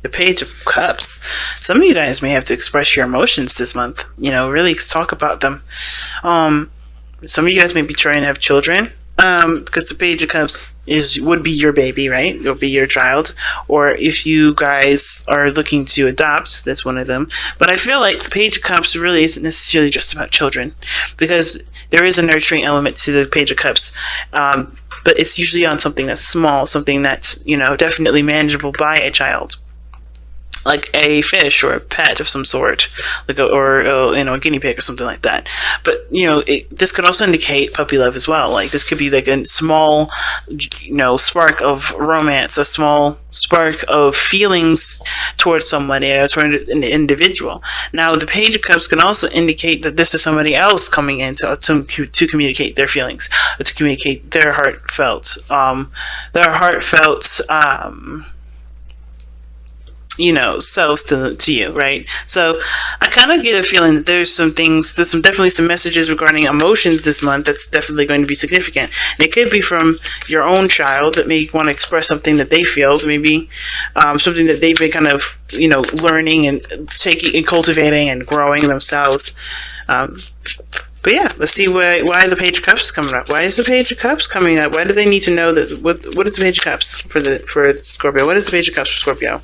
The Page of Cups. Some of you guys may have to express your emotions this month. Really talk about them. Some of you guys may be trying to have children. Because the Page of Cups would be your baby, right? It would be your child. Or if you guys are looking to adopt, that's one of them. But I feel like the Page of Cups really isn't necessarily just about children, because there is a nurturing element to the Page of Cups. But it's usually on something that's small, something that's, definitely manageable by a child. Like a fish or a pet of some sort, or a guinea pig or something like that. But this could also indicate puppy love as well. Like this could be like a small, spark of romance, a small spark of feelings towards somebody or toward an individual. Now, the Page of Cups can also indicate that this is somebody else coming in to communicate their feelings, to communicate their heartfelt. Selves to you, right? So I kind of get a feeling that there's definitely some messages regarding emotions this month that's definitely going to be significant. And it could be from your own child that may want to express something that they feel, maybe something that they've been kind of, learning and taking and cultivating and growing themselves. But yeah, let's see why the Page of Cups is coming up. Why is the Page of Cups coming up? Why do they need to know that? What is the Page of Cups for Scorpio? What is the Page of Cups for Scorpio?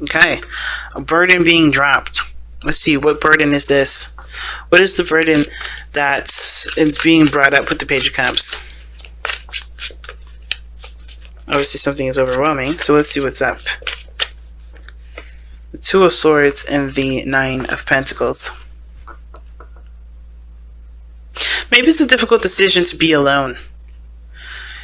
Okay, a burden being dropped. Let's see, what burden is this? What is the burden that is being brought up with the Page of Cups? Obviously something is overwhelming, so let's see what's up. The Two of Swords and the Nine of Pentacles. Maybe it's a difficult decision to be alone.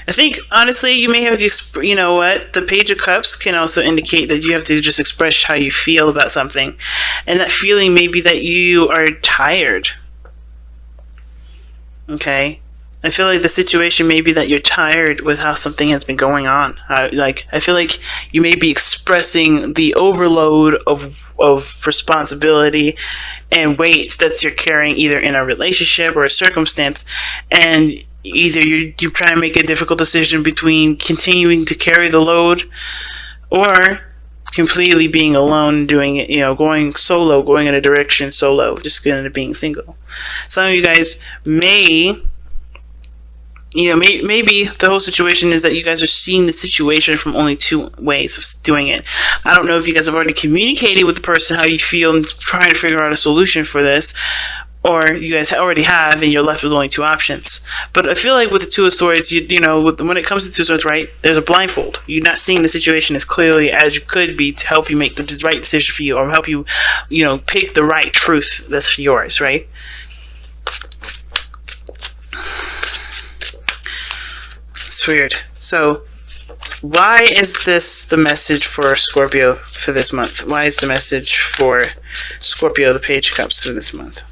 I think, honestly, you may have, the Page of Cups can also indicate that you have to just express how you feel about something. And that feeling may be that you are tired. Okay? I feel like the situation may be that you're tired with how something has been going on. I feel like you may be expressing the overload of responsibility and weight that you're carrying either in a relationship or a circumstance, and either you try to make a difficult decision between continuing to carry the load or completely being alone, doing it, going solo, going in a direction solo, just going to being single. Some of you guys may, maybe the whole situation is that you guys are seeing the situation from only two ways of doing it. I don't know if you guys have already communicated with the person how you feel and trying to figure out a solution for this, or you guys already have and you're left with only two options. But I feel like with the Two of Swords, when it comes to Two of Swords, right, there's a blindfold. You're not seeing the situation as clearly as you could be to help you make the right decision for you, or help you, pick the right truth that's yours, right? It's weird. So, why is this the message for Scorpio for this month? Why is the message for Scorpio, the Page of Cups, for this month?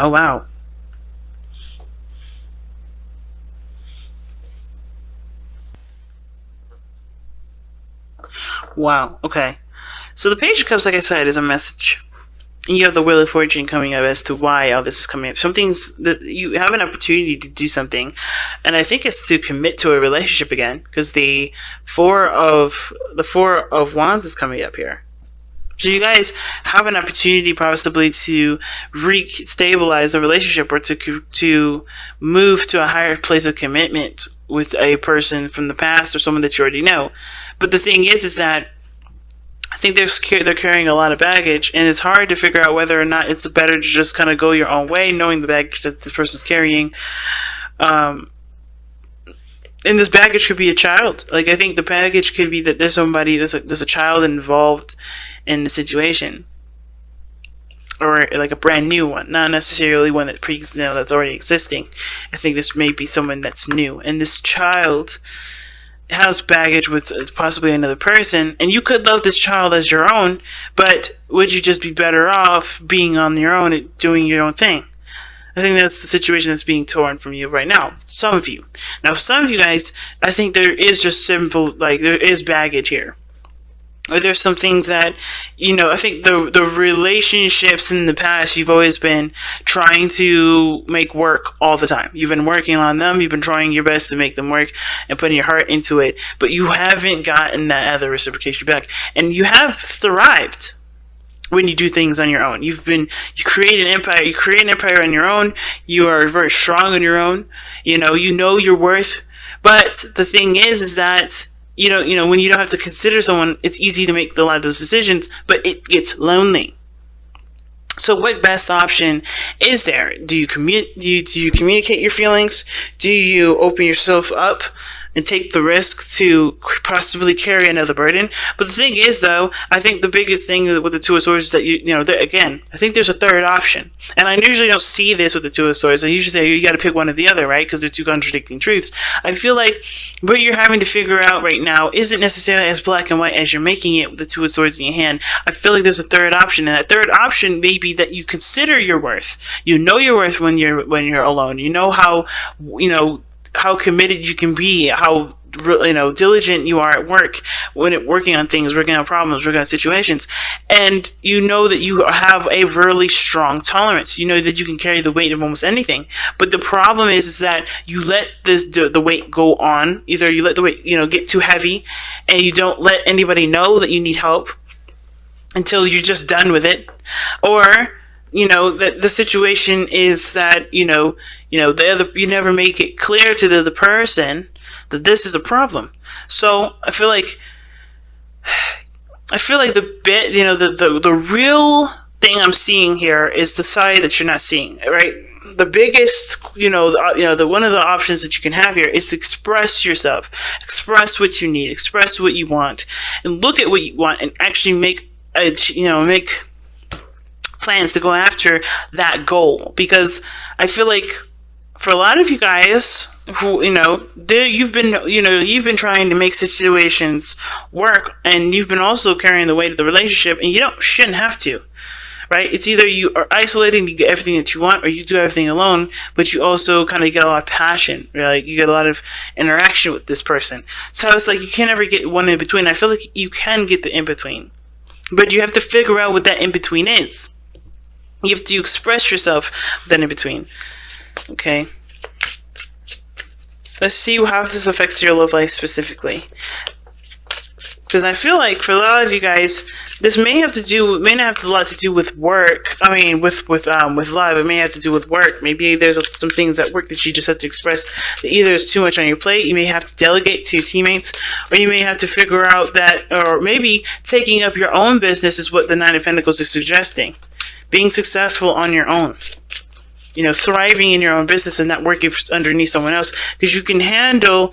Oh, wow. Wow, okay. So the Page of Cups, like I said, is a message. And you have the Wheel of Fortune coming up as to why all this is coming up. Something's that you have an opportunity to do something, and I think it's to commit to a relationship again, because the Four of Wands is coming up here. So you guys have an opportunity possibly to re-stabilize a relationship, or to move to a higher place of commitment with a person from the past or someone that you already know. But the thing is that I think they're carrying a lot of baggage, and it's hard to figure out whether or not it's better to just kind of go your own way, knowing the baggage that this person's carrying. And this baggage could be a child. Like, I think the baggage could be that there's a child involved in the situation, or like a brand new one, not necessarily one that's already existing. I think this may be someone that's new, and this child has baggage with possibly another person, and you could love this child as your own, but would you just be better off being on your own and doing your own thing? I think that's the situation that's being torn from you right now. Some of you. Now, some of you guys, I think there is just simple, like, there is baggage here. Or there's some things that, I think the relationships in the past, you've always been trying to make work all the time. You've been working on them. You've been trying your best to make them work and putting your heart into it. But you haven't gotten that other reciprocation back. And you have thrived when you do things on your own. You create an empire. You create an empire on your own. You are very strong on your own. You know your worth. But the thing is that, when you don't have to consider someone, it's easy to make a lot of those decisions, but it gets lonely. So what best option is there? Do you communicate your feelings? Do you open yourself up and take the risk to possibly carry another burden? But the thing is, though, I think the biggest thing with the Two of Swords is that, again, I think there's a third option. And I usually don't see this with the Two of Swords. I usually say you got to pick one or the other, right? Because they're two contradicting truths. I feel like what you're having to figure out right now isn't necessarily as black and white as you're making it with the Two of Swords in your hand. I feel like there's a third option, and that third option may be that you consider your worth. You know your worth when you're alone. You know how committed you can be, how diligent you are at work when working on things, working on problems, working on situations, and you know that you have a really strong tolerance. You know that you can carry the weight of almost anything. But the problem is that you let the weight go on. Either you let the weight get too heavy, and you don't let anybody know that you need help until you're just done with it, or that the situation is that you never make it clear to the other person that this is a problem. So I feel like the real thing I'm seeing here is the side that you're not seeing, right? The biggest, one of the options that you can have here is to express yourself, express what you need, express what you want, and look at what you want, and actually make plans to go after that goal. Because I feel like for a lot of you guys who you've been trying to make situations work, and you've been also carrying the weight of the relationship, and shouldn't have to, right? It's either you are isolating to get everything that you want, or you do everything alone, but you also kind of get a lot of passion, right? You get a lot of interaction with this person. So it's like you can't ever get one in between. I feel like you can get the in between, but you have to figure out what that in between is. You have to express yourself then in between. Okay. Let's see how this affects your love life specifically. Because I feel like for a lot of you guys, this may not have a lot to do with work. I mean, with love, it may have to do with work. Maybe there's some things at work that you just have to express that either is too much on your plate. You may have to delegate to your teammates, or you may have to figure out that, or maybe taking up your own business is what the Nine of Pentacles is suggesting. Being successful on your own. Thriving in your own business and not working underneath someone else. Because you can handle,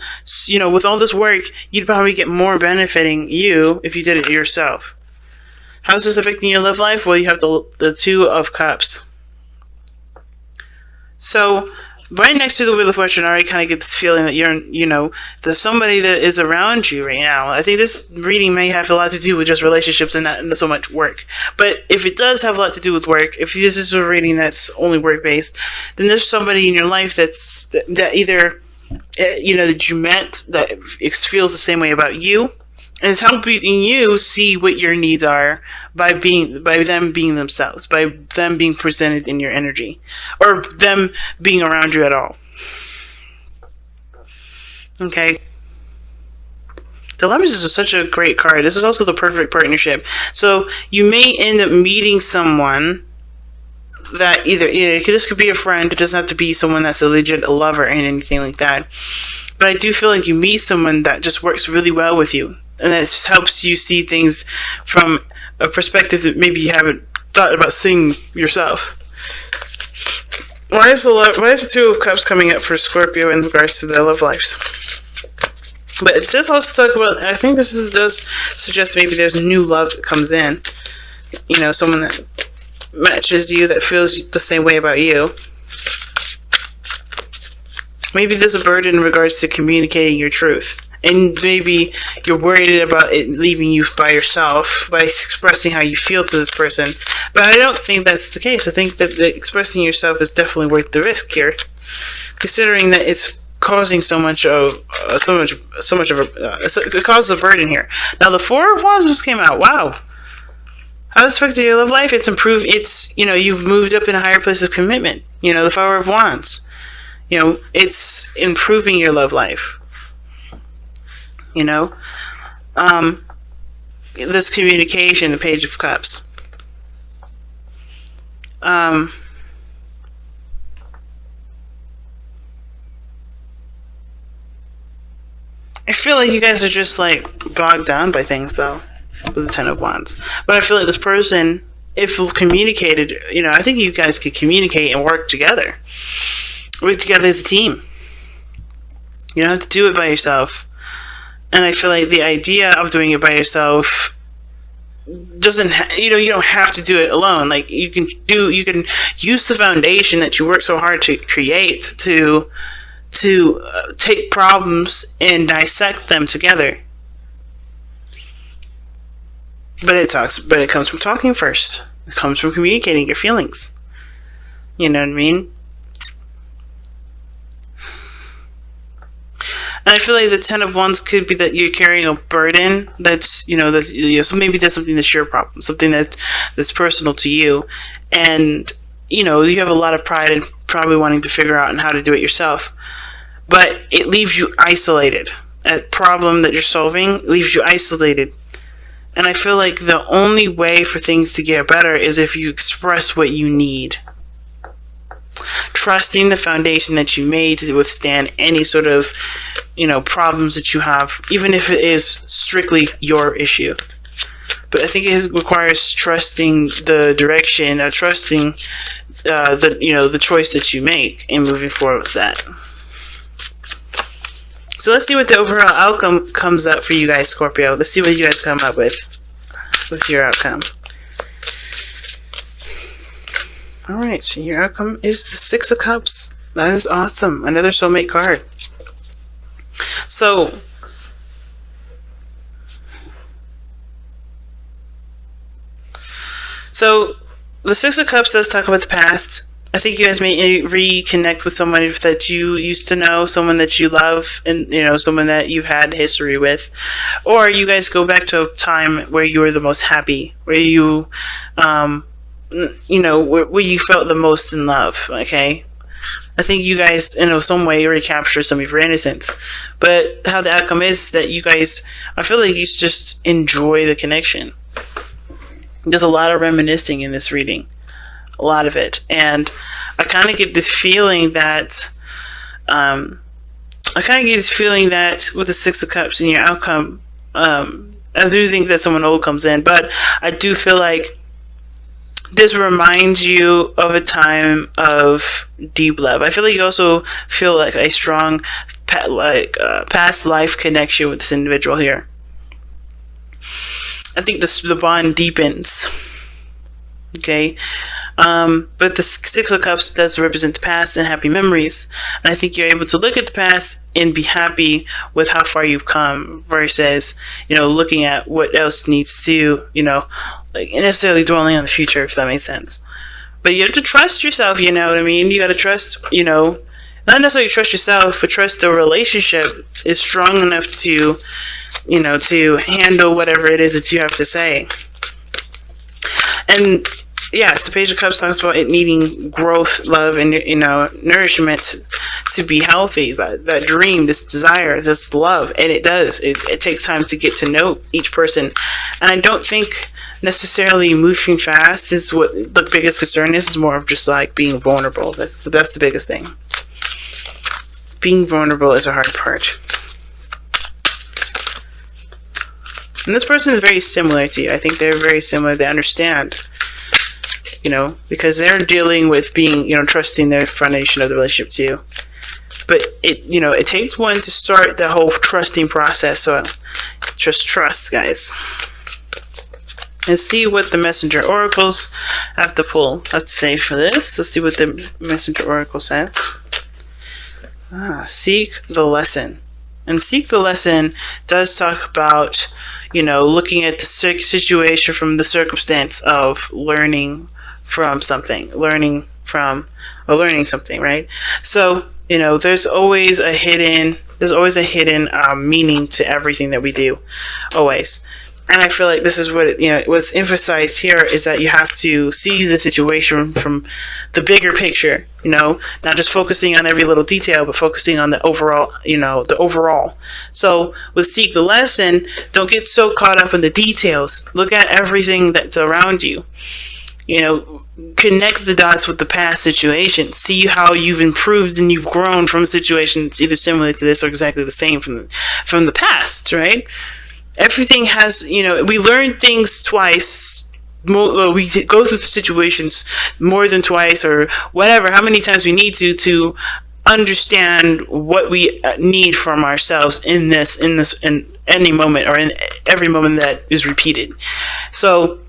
with all this work, you'd probably get more benefiting you if you did it yourself. How's this affecting your love life? Well, you have the Two of Cups. So, right next to the Wheel of Fortune, I already kind of get this feeling that you're, there's somebody that is around you right now. I think this reading may have a lot to do with just relationships and not so much work. But if it does have a lot to do with work, if this is a reading that's only work-based, then there's somebody in your life that either, that you met that feels the same way about you, and it's helping you see what your needs are by them being themselves, by them being presented in your energy, or them being around you at all. Okay. The Lovers is such a great card. This is also the perfect partnership. So you may end up meeting someone that either this could be a friend. It doesn't have to be someone that's a legit lover and anything like that. But I do feel like you meet someone that just works really well with you. And that just helps you see things from a perspective that maybe you haven't thought about seeing yourself. Why is the Two of Cups coming up for Scorpio in regards to their love lives? But it does also talk about, I think this does suggest maybe there's new love that comes in. Someone that matches you, that feels the same way about you. Maybe there's a burden in regards to communicating your truth and maybe you're worried about it leaving you by yourself by expressing how you feel to this person. But I don't think that's the case. I think that expressing yourself is definitely worth the risk here, considering that it's causing it causes a burden here. Now the Four of Wands just came out. Wow. How this affected your love life? It's improved. It's, you've moved up in a higher place of commitment. The Four of Wands. It's improving your love life. This communication, the Page of Cups. I feel like you guys are just like bogged down by things, though, with the Ten of Wands. But I feel like this person, if communicated, I think you guys could communicate and work together. Work together as a team. You don't have to do it by yourself. And I feel like the idea of doing it by yourself doesn't, you don't have to do it alone. Like you can use the foundation that you work so hard to create to take problems and dissect them together. But it comes from talking first. It comes from communicating your feelings. You know what I mean? And I feel like the Ten of Wands could be that you're carrying a burden so maybe that's something that's your problem, something that's personal to you, and you have a lot of pride in probably wanting to figure out how to do it yourself, but it leaves you isolated. That problem that you're solving leaves you isolated, and I feel like the only way for things to get better is if you express what you need. Trusting the foundation that you made to withstand any sort of problems that you have, even if it is strictly your issue. But I think it requires trusting the direction, trusting the choice that you make and moving forward with that. So let's see what the overall outcome comes up for you guys, Scorpio. Let's see what you guys come up with your outcome. Alright, so your outcome is the Six of Cups. That is awesome. Another soulmate card. So the Six of Cups does talk about the past. I think you guys may reconnect with someone that you used to know, someone that you love, and someone that you've had history with, or you guys go back to a time where you were the most happy, where you where you felt the most in love. Okay, I think you guys in some way recapture some of your innocence, but how the outcome is that you guys, I feel like you just enjoy the connection. There's a lot of reminiscing in this reading, a lot of it, and I kind of get this feeling that with the Six of Cups in your outcome, I do think that someone old comes in, but I do feel like this reminds you of a time of deep love. I feel like you also feel like a strong past life connection with this individual here. I think the bond deepens. Okay, but the Six of Cups does represent the past and happy memories, and I think you're able to look at the past and be happy with how far you've come versus looking at what else needs to like necessarily dwelling on the future, if that makes sense. But you have to trust yourself. You know what I mean? You got to trust. Not necessarily trust yourself, but trust the relationship is strong enough to to handle whatever it is that you have to say. And yes, the Page of Cups talks about it needing growth, love, and nourishment to be healthy. That dream, this desire, this love, and it does. It takes time to get to know each person, and I don't think necessarily moving fast is what the biggest concern is. It's more of just like being vulnerable. That's the biggest thing. Being vulnerable is a hard part. And this person is very similar to you. I think they're very similar. They understand, because they're dealing with being, trusting their foundation of the relationship to you. But it takes one to start the whole trusting process. So just trust, guys. And see what the messenger oracles have to pull. Let's say for this. Let's see what the messenger oracle says. Seek the lesson. And Seek the Lesson does talk about, looking at the situation from the circumstance of learning from something, learning something, right? So, there's always a hidden meaning to everything that we do, always. And I feel like this is what, what's emphasized here is that you have to see the situation from the bigger picture, not just focusing on every little detail, but focusing on the overall. So with Seek the Lesson, don't get so caught up in the details. Look at everything that's around you. Connect the dots with the past situation. See how you've improved and you've grown from a situation that's either similar to this or exactly the same from the past, right? Everything has, we learn things twice. We go through situations more than twice, or whatever, how many times we need to understand what we need from ourselves in any moment, or in every moment that is repeated. So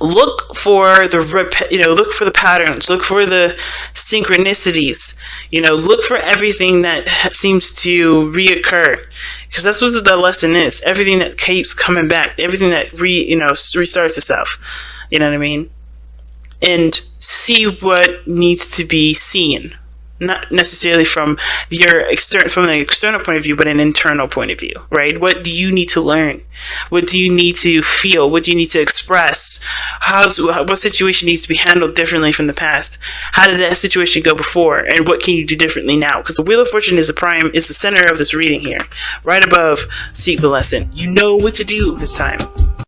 look for look for the patterns, look for the synchronicities, look for everything that seems to reoccur, because that's what the lesson is. Everything that keeps coming back, everything that restarts itself, you know what I mean? And see what needs to be seen, not necessarily from the external point of view, but an internal point of view, right? What do you need to learn? What do you need to feel? What do you need to express? What situation needs to be handled differently from the past? How did that situation go before? And what can you do differently now? Because the Wheel of Fortune is the center of this reading here, right above Seek the Lesson. You know what to do this time.